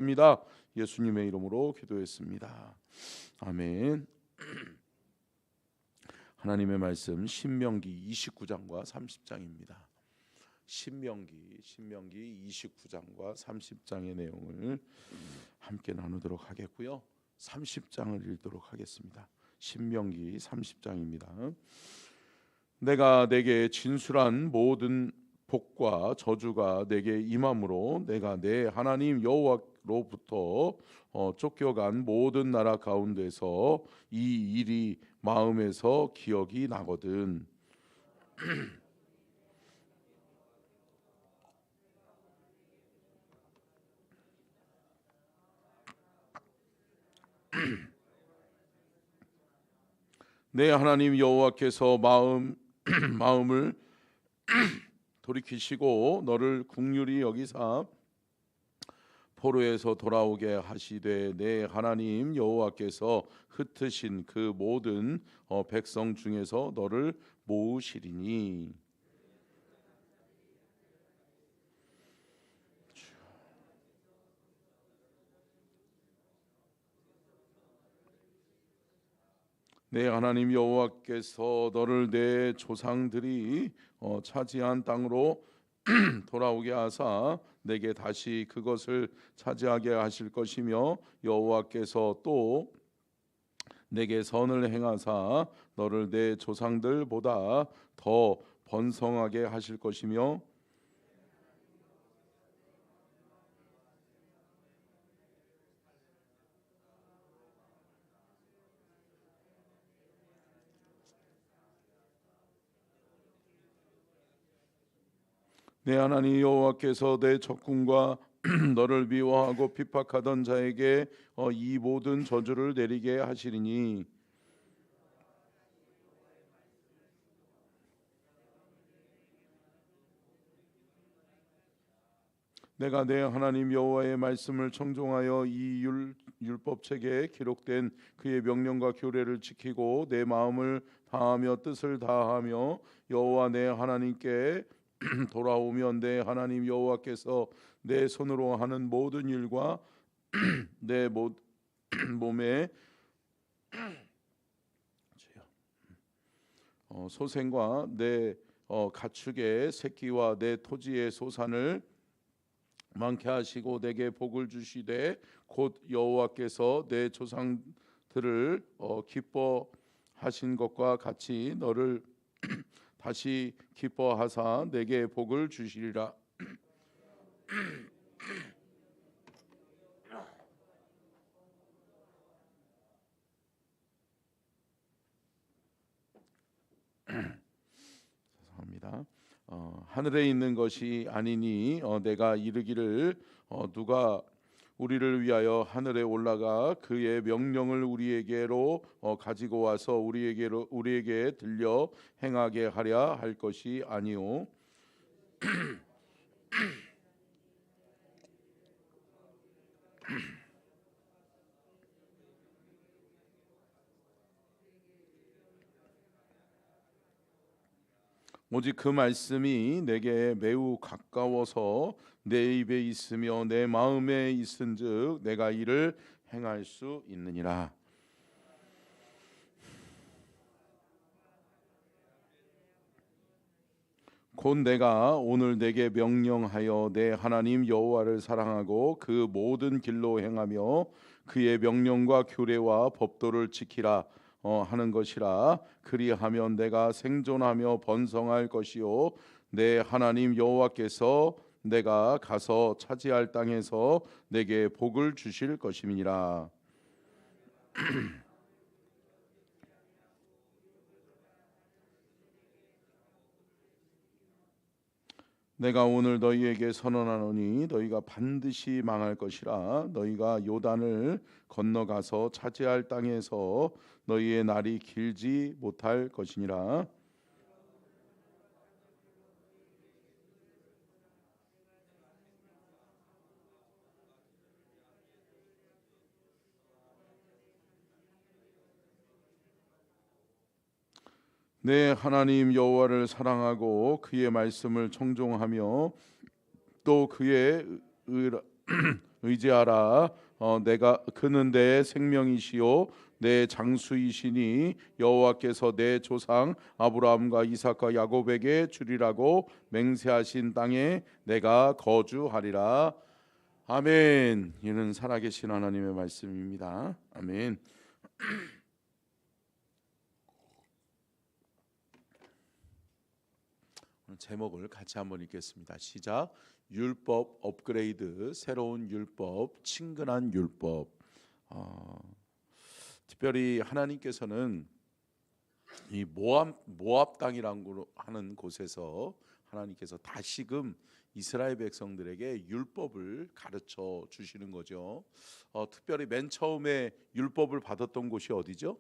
입니다. 예수님의 이름으로 기도했습니다. 아멘. 하나님의 말씀 신명기 29장과 30장입니다. 신명기 29장과 30장의 내용을 함께 나누도록 하겠고요. 30장을 읽도록 하겠습니다. 신명기 30장입니다. 내가 내게 진술한 모든 복과 저주가 내게 임함으로 내가 내 하나님 여호와로부터 쫓겨간 모든 나라 가운데서 이 일이 마음에서 기억이 나거든. 내 하나님 여호와께서 마음을 돌이키시고 너를 긍휼히 여기사 포로에서 돌아오게 하시되 내 하나님 여호와께서 흩으신 그 모든 백성 중에서 너를 모으시리니. 내 하나님 여호와께서 너를 내 조상들이 차지한 땅으로 돌아오게 하사 내게 다시 그것을 차지하게 하실 것이며 여호와께서 또 내게 선을 행하사 너를 내 조상들보다 더 번성하게 하실 것이며 내 하나님 여호와께서 내 적군과 너를 미워하고 핍박하던 자에게 이 모든 저주를 내리게 하시리니. 내가 내 하나님 여호와의 말씀을 청종하여 이 율법책에 기록된 그의 명령과 규례를 지키고 내 마음을 다하며 뜻을 다하며 여호와 내 하나님께 돌아오면 내 하나님 여호와께서 내 손으로 하는 모든 일과 내 몸에 소생과 내 가축의 새끼와 내 토지의 소산을 많게 하시고 내게 복을 주시되 곧 여호와께서 내 조상들을 기뻐하신 것과 같이 너를 다시 기뻐하사 내게 복을 주시리라. 죄송합니다. 하늘에 있는 것이 아니니 내가 이르기를 누가 우리를 위하여 하늘에 올라가 그의 명령을 우리에게로 가지고 와서 우리에게 들려 행하게 하랴 할 것이 아니요 오직 그 말씀이 내게 매우 가까워서 내 입에 있으며 내 마음에 있은즉 내가 이를 행할 수 있느니라. 곧 내가 오늘 내게 명령하여 내 하나님 여호와를 사랑하고 그 모든 길로 행하며 그의 명령과 규례와 법도를 지키라 하는 것이라. 그리하면 내가 생존하며 번성할 것이요 내 하나님 여호와께서 내가 가서 차지할 땅에서 내게 복을 주실 것임이니라. 내가 오늘 너희에게 선언하노니 너희가 반드시 망할 것이라. 너희가 요단을 건너가서 차지할 땅에서 너희의 날이 길지 못할 것이니라. 내 하나님 여호와를 사랑하고 그의 말씀을 청종하며 또 그의 의지하라. 내가 그는 내 생명이시요 내 장수이시니 여호와께서 내 조상 아브라함과 이삭과 야곱에게 주리라고 맹세하신 땅에 내가 거주하리라. 아멘. 이는 살아계신 하나님의 말씀입니다. 아멘. 제목을 같이 한번 읽겠습니다. 시작. 율법 업그레이드, 새로운 율법, 친근한 율법. 특별히 하나님께서는 이 모압 땅이라고 하는 곳에서 하나님께서 다시금 이스라엘 백성들에게 율법을 가르쳐 주시는 거죠. 특별히 맨 처음에 율법을 받았던 곳이 어디죠?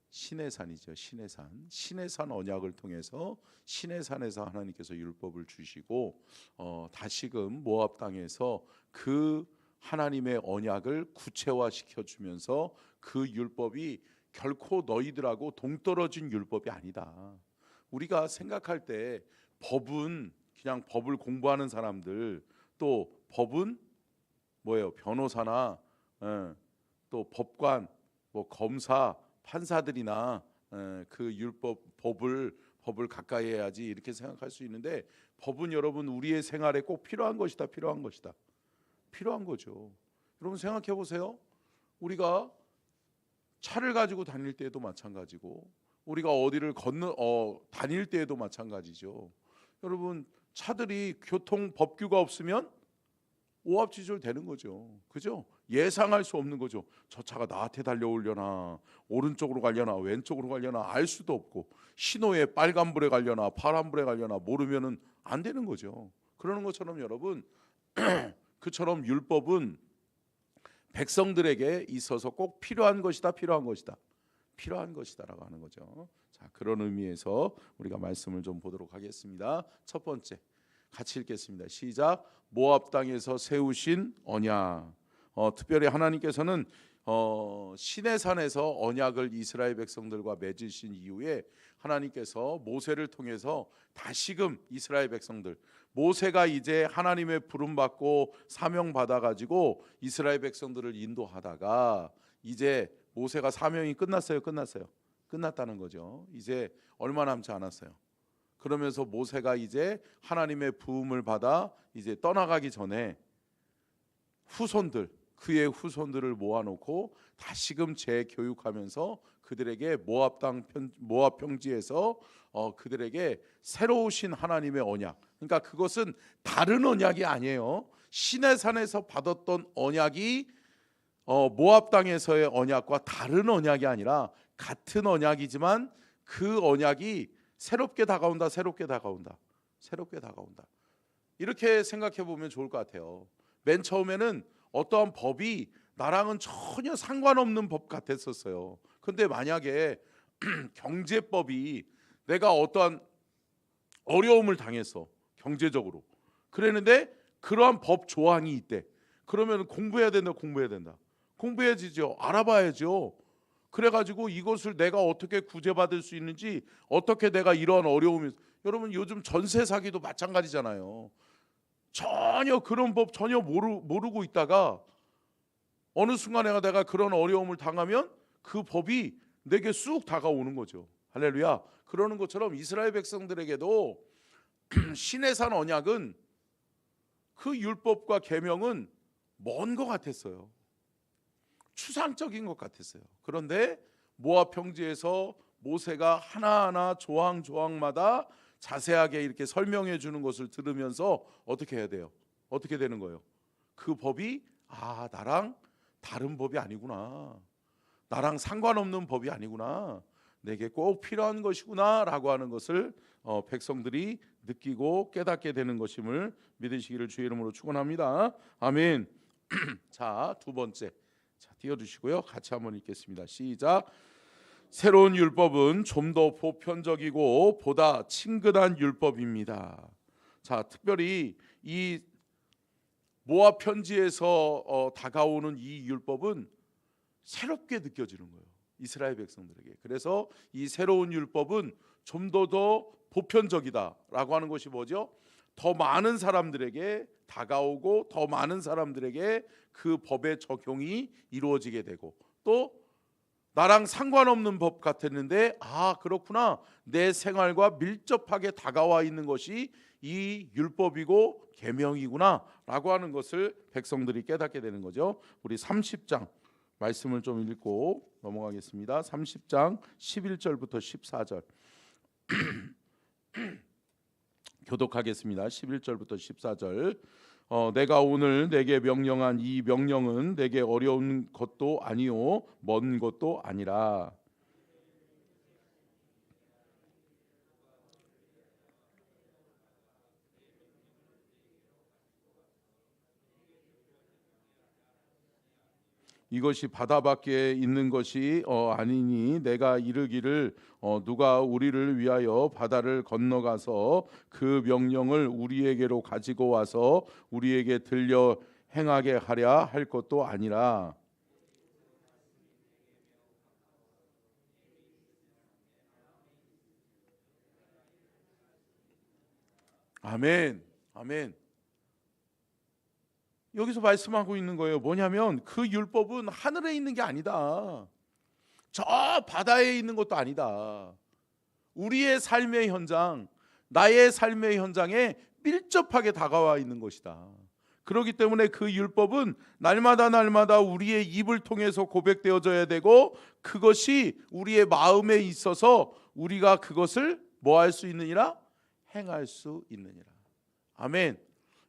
시내산이죠. 시내산 언약을 통해서 시내산에서 하나님께서 율법을 주시고 다시금 모압 땅에서 그 하나님의 언약을 구체화시켜 주면서 그 율법이 결코 너희들하고 동떨어진 율법이 아니다. 우리가 생각할 때 법은 그냥 법을 공부하는 사람들, 또 법은 뭐예요? 변호사나 또 법관, 뭐 검사, 판사들이나 그 율법 법을 가까이 해야지 이렇게 생각할 수 있는데, 법은 여러분 우리의 생활에 꼭 필요한 것이다. 필요한 거죠. 여러분 생각해 보세요. 우리가 차를 가지고 다닐 때에도 마찬가지고, 우리가 어디를 다닐 때에도 마찬가지죠. 여러분 차들이 교통 법규가 없으면 오합지졸 되는 거죠. 그죠? 예상할 수 없는 거죠. 저 차가 나한테 달려오려나, 오른쪽으로 가려나, 왼쪽으로 가려나 알 수도 없고, 신호에 빨간불에 가려나 파란불에 가려나 모르면은 안 되는 거죠. 그러는 것처럼 여러분 그처럼 율법은 백성들에게 있어서 꼭 필요한 것이다라고 하는 거죠. 자, 그런 의미에서 우리가 말씀을 좀 보도록 하겠습니다. 첫 번째, 같이 읽겠습니다. 시작. 모압 땅에서 세우신 언약. 특별히 하나님께서는 시내산에서 언약을 이스라엘 백성들과 맺으신 이후에 하나님께서 모세를 통해서 다시금 이스라엘 백성들, 모세가 이제 하나님의 부름 받고 사명 받아 가지고 이스라엘 백성들을 인도하다가 이제 모세가 사명이 끝났다는 거죠. 이제 얼마 남지 않았어요. 그러면서 모세가 이제 하나님의 부음을 받아 이제 떠나가기 전에 그의 후손들을 모아놓고 다시금 재교육하면서 그들에게 모압 평지에서 그들에게 새로우신 하나님의 언약, 그러니까 그것은 다른 언약이 아니에요. 시내산에서 받았던 언약이 모압 땅에서의 언약과 다른 언약이 아니라 같은 언약이지만 그 언약이 새롭게 다가온다. 이렇게 생각해 보면 좋을 것 같아요. 맨 처음에는 어떠한 법이 나랑은 전혀 상관없는 법 같았었어요. 근데 만약에 경제법이, 내가 어떠한 어려움을 당했어, 경제적으로. 그랬는데 그러한 법 조항이 있대. 그러면 공부해야 된다. 공부해야지죠. 알아봐야죠. 그래가지고 이것을 내가 어떻게 구제받을 수 있는지, 어떻게 내가 이러한 어려움이, 여러분 요즘 전세 사기도 마찬가지잖아요. 전혀 그런 법 모르고 있다가 어느 순간에 내가 그런 어려움을 당하면 그 법이 내게 쑥 다가오는 거죠. 할렐루야. 그러는 것처럼 이스라엘 백성들에게도 시내산 언약은, 그 율법과 계명은 먼 것 같았어요. 추상적인 것 같았어요. 그런데 모압 평지에서 모세가 하나하나 조항마다 자세하게 이렇게 설명해 주는 것을 들으면서 어떻게 해야 돼요? 어떻게 되는 거예요? 그 법이 나랑 다른 법이 아니구나, 나랑 상관없는 법이 아니구나, 내게 꼭 필요한 것이구나 라고 하는 것을 백성들이 느끼고 깨닫게 되는 것임을 믿으시기를 주의 이름으로 축원합니다. 아멘. 자, 두 번째, 띄워주시고요. 같이 한번 읽겠습니다. 시작. 새로운 율법은 좀 더 보편적이고 보다 친근한 율법입니다. 자, 특별히 이 모압 편지에서 다가오는 이 율법은 새롭게 느껴지는 거예요, 이스라엘 백성들에게. 그래서 이 새로운 율법은 좀 더 보편적이다라고 하는 것이 뭐죠? 더 많은 사람들에게 다가오고 더 많은 사람들에게 그 법의 적용이 이루어지게 되고, 또 나랑 상관없는 법 같았는데 그렇구나, 내 생활과 밀접하게 다가와 있는 것이 이 율법이고 계명이구나 라고 하는 것을 백성들이 깨닫게 되는 거죠. 우리 30장 말씀을 좀 읽고 넘어가겠습니다. 30장 11절부터 14절 교독하겠습니다. 11절부터 14절. 내가 오늘 내게 명령한 이 명령은 내게 어려운 것도 아니요 먼 것도 아니라 이것이 바다 밖에 있는 것이 아니니 내가 이르기를 누가 우리를 위하여 바다를 건너가서 그 명령을 우리에게로 가지고 와서 우리에게 들려 행하게 하랴 할 것도 아니라. 아멘. 아멘. 여기서 말씀하고 있는 거예요. 뭐냐면 그 율법은 하늘에 있는 게 아니다. 저 바다에 있는 것도 아니다. 우리의 삶의 현장, 나의 삶의 현장에 밀접하게 다가와 있는 것이다. 그렇기 때문에 그 율법은 날마다 날마다 우리의 입을 통해서 고백되어져야 되고, 그것이 우리의 마음에 있어서 우리가 그것을 뭐 할 수 있느니라? 행할 수 있느니라. 아멘.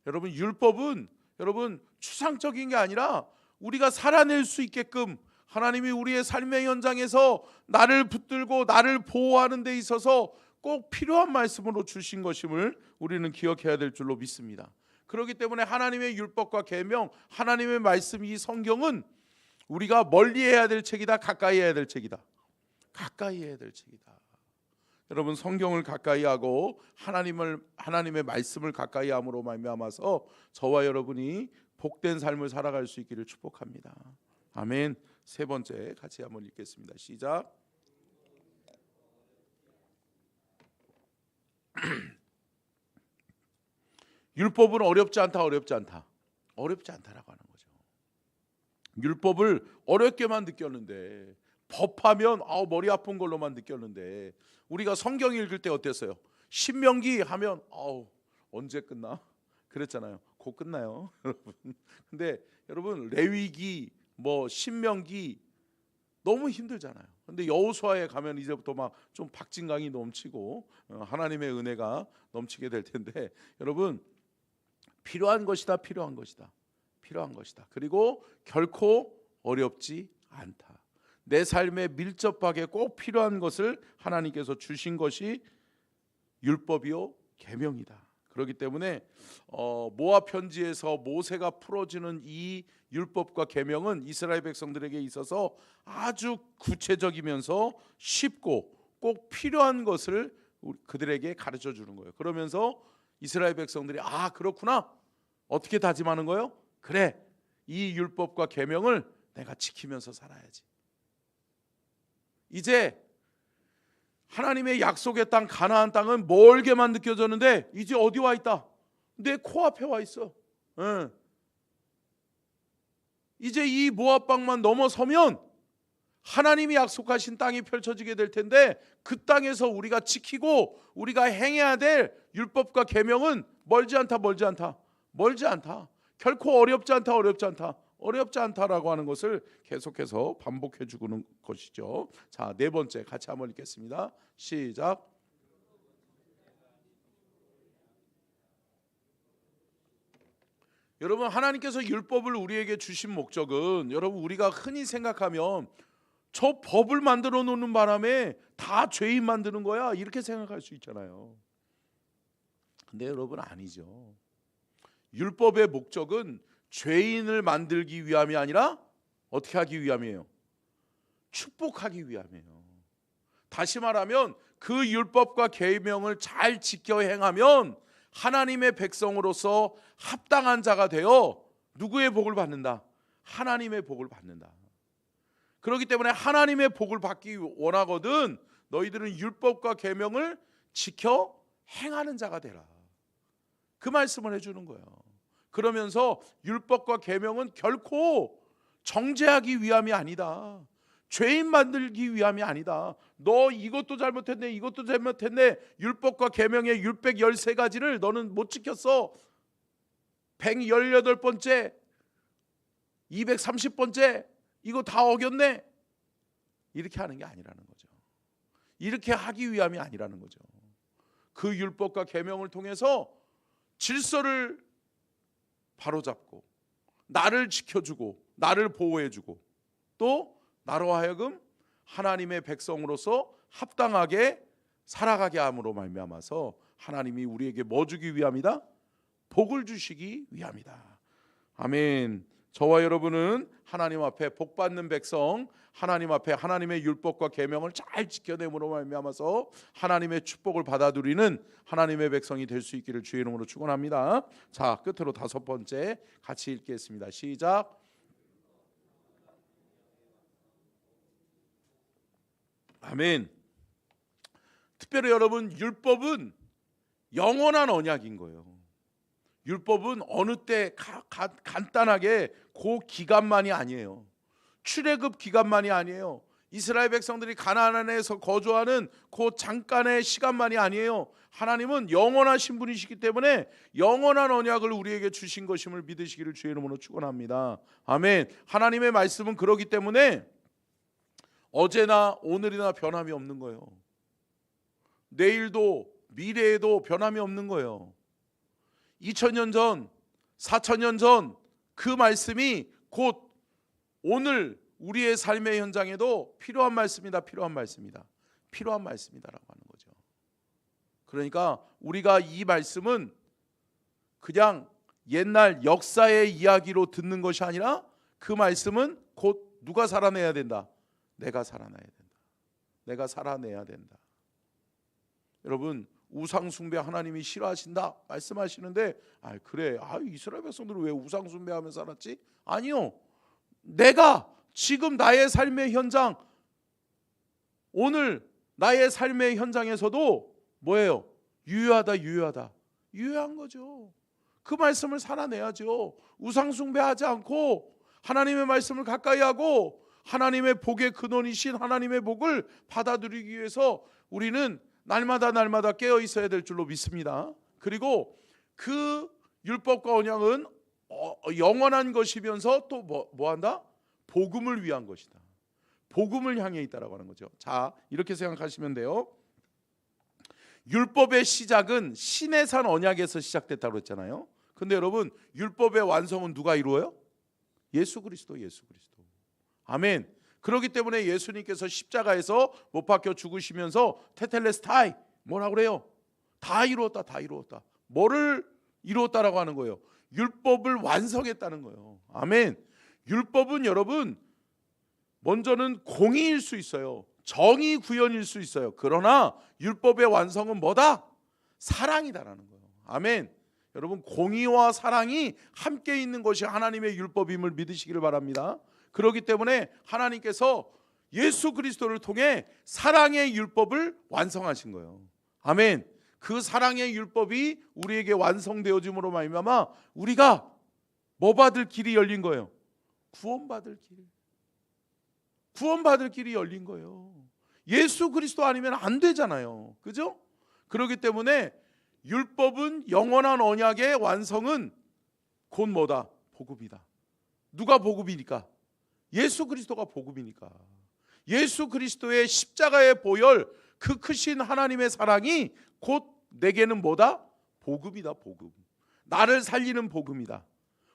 여러분, 율법은 여러분 추상적인 게 아니라 우리가 살아낼 수 있게끔 하나님이 우리의 삶의 현장에서 나를 붙들고 나를 보호하는 데 있어서 꼭 필요한 말씀으로 주신 것임을 우리는 기억해야 될 줄로 믿습니다. 그렇기 때문에 하나님의 율법과 계명, 하나님의 말씀, 이 성경은 우리가 멀리 해야 될 책이다, 가까이 해야 될 책이다. 가까이 해야 될 책이다. 여러분, 성경을 가까이 하고 하나님의 말씀을 가까이 함으로 말미암아서 저와 여러분이 복된 삶을 살아갈 수 있기를 축복합니다. 아멘. 세 번째 같이 한번 읽겠습니다. 시작. 율법은 어렵지 않다, 어렵지 않다. 어렵지 않다라고 하는 거죠. 율법을 어렵게만 느꼈는데, 법하면 머리 아픈 걸로만 느꼈는데, 우리가 성경 읽을 때 어땠어요? 신명기 하면 언제 끝나? 그랬잖아요. 곧 끝나요, 여러분. 근데 여러분, 레위기, 신명기 너무 힘들잖아요. 근데 여호수아에 가면 이제부터 막 좀 박진감이 넘치고 하나님의 은혜가 넘치게 될 텐데, 여러분, 필요한 것이다, 필요한 것이다, 필요한 것이다. 그리고 결코 어렵지 않다. 내 삶에 밀접하게 꼭 필요한 것을 하나님께서 주신 것이 율법이요 계명이다. 그렇기 때문에 모압 편지에서 모세가 풀어주는 이 율법과 계명은 이스라엘 백성들에게 있어서 아주 구체적이면서 쉽고 꼭 필요한 것을 그들에게 가르쳐 주는 거예요. 그러면서 이스라엘 백성들이 그렇구나, 어떻게 다짐하는 거예요? 그래, 이 율법과 계명을 내가 지키면서 살아야지. 이제 하나님의 약속의 땅 가나안 땅은 멀게만 느껴졌는데 이제 어디 와 있다? 내 코앞에 와 있어. 이제 이 모압 방만 넘어서면 하나님이 약속하신 땅이 펼쳐지게 될 텐데, 그 땅에서 우리가 지키고 우리가 행해야 될 율법과 계명은 멀지 않다, 멀지 않다, 멀지 않다. 결코 어렵지 않다, 어렵지 않다, 어렵지 않다라고 하는 것을 계속해서 반복해 주는 것이죠. 자, 네 번째 같이 한번 읽겠습니다. 시작. 여러분, 하나님께서 율법을 우리에게 주신 목적은, 여러분, 우리가 흔히 생각하면 저 법을 만들어 놓는 바람에 다 죄인 만드는 거야, 이렇게 생각할 수 있잖아요. 근데 여러분, 아니죠. 율법의 목적은 죄인을 만들기 위함이 아니라 어떻게 하기 위함이에요? 축복하기 위함이에요. 다시 말하면 그 율법과 계명을 잘 지켜 행하면 하나님의 백성으로서 합당한 자가 되어 누구의 복을 받는다? 하나님의 복을 받는다. 그렇기 때문에 하나님의 복을 받기 원하거든 너희들은 율법과 계명을 지켜 행하는 자가 되라. 그 말씀을 해주는 거예요. 그러면서 율법과 계명은 결코 정죄하기 위함이 아니다. 죄인 만들기 위함이 아니다. 너 이것도 잘못했네, 이것도 잘못했네. 율법과 계명의 613가지를 너는 못 지켰어. 118번째, 230번째 이거 다 어겼네. 이렇게 하는 게 아니라는 거죠. 이렇게 하기 위함이 아니라는 거죠. 그 율법과 계명을 통해서 질서를 바로잡고 나를 지켜주고 나를 보호해주고 또 나로 하여금 하나님의 백성으로서 합당하게 살아가게 함으로 말미암아서 하나님이 우리에게 뭐 주기 위함이다? 복을 주시기 위함이다. 아멘. 저와 여러분은 하나님 앞에 복 받는 백성, 하나님 앞에 하나님의 율법과 계명을 잘 지켜냄으로 말미암아서 하나님의 축복을 받아 누리는 하나님의 백성이 될 수 있기를 주의 이름으로 축원합니다. 자, 끝으로 5번째 같이 읽겠습니다. 시작. 아멘. 특별히 여러분, 율법은 영원한 언약인 거예요. 율법은 어느 때 간단하게 그 기간만이 아니에요. 출애굽 기간만이 아니에요. 이스라엘 백성들이 가나안에서 거주하는 그 잠깐의 시간만이 아니에요. 하나님은 영원하신 분이시기 때문에 영원한 언약을 우리에게 주신 것임을 믿으시기를 주의 이름으로 축원합니다. 아멘. 하나님의 말씀은 그러기 때문에 어제나 오늘이나 변함이 없는 거예요. 내일도 미래에도 변함이 없는 거예요. 2000년 전, 4000년 전 그 말씀이 곧 오늘 우리의 삶의 현장에도 필요한 말씀이다. 필요한 말씀이다. 필요한 말씀이다라고 하는 거죠. 그러니까 우리가 이 말씀은 그냥 옛날 역사의 이야기로 듣는 것이 아니라 그 말씀은 곧 누가 살아내야 된다? 내가 살아나야 된다. 내가 살아내야 된다. 여러분, 우상 숭배 하나님이 싫어하신다 말씀하시는데 그래, 이스라엘 백성들은 왜 우상 숭배하며 살았지? 아니요. 내가 지금 나의 삶의 현장, 오늘 나의 삶의 현장에서도 뭐예요? 유효한 거죠. 그 말씀을 살아내야죠. 우상 숭배하지 않고 하나님의 말씀을 가까이 하고 하나님의 복의 근원이신 하나님의 복을 받아들이기 위해서 우리는 날마다 깨어 있어야 될 줄로 믿습니다. 그리고 그 율법과 언약은 영원한 것이면서 또 뭐한다? 복음을 위한 것이다. 복음을 향해 있다라고 하는 거죠. 자, 이렇게 생각하시면 돼요. 율법의 시작은 시내산 언약에서 시작됐다고 했잖아요. 근데 여러분, 율법의 완성은 누가 이루어요? 예수 그리스도. 아멘. 그렇기 때문에 예수님께서 십자가에서 못 박혀 죽으시면서 테텔레스타이 뭐라고 그래요? 다 이루었다. 뭐를 이루었다라고 하는 거예요? 율법을 완성했다는 거예요. 아멘. 율법은 여러분 먼저는 공의일 수 있어요. 정의 구현일 수 있어요. 그러나 율법의 완성은 뭐다? 사랑이다라는 거예요. 아멘. 여러분, 공의와 사랑이 함께 있는 것이 하나님의 율법임을 믿으시기를 바랍니다. 그렇기 때문에 하나님께서 예수 그리스도를 통해 사랑의 율법을 완성하신 거예요. 아멘. 그 사랑의 율법이 우리에게 완성되어짐으로 말미암아 우리가 뭐 받을 길이 열린 거예요? 구원받을 길이 열린 거예요. 예수 그리스도 아니면 안 되잖아요. 그죠? 그렇기 때문에 율법은 영원한 언약의 완성은 곧 뭐다? 복음이다. 누가 복음이니까? 예수 그리스도가 복음이니까. 예수 그리스도의 십자가의 보혈, 그 크신 하나님의 사랑이 곧 내게는 뭐다? 복음이다. 복음. 나를 살리는 복음이다.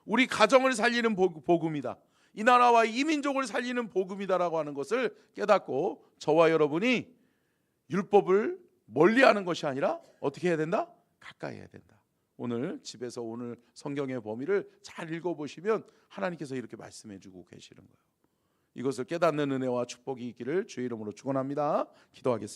우리 가정을 살리는 복음이다. 이 나라와 이 민족을 살리는 복음이다라고 하는 것을 깨닫고 저와 여러분이 율법을 멀리하는 것이 아니라 어떻게 해야 된다? 가까이 해야 된다. 오늘 집에서 오늘 성경의 범위를 잘 읽어보시면 하나님께서 이렇게 말씀해주고 계시는 거예요. 이것을 깨닫는 은혜와 축복이 있기를 주의 이름으로 축원합니다. 기도하겠습니다.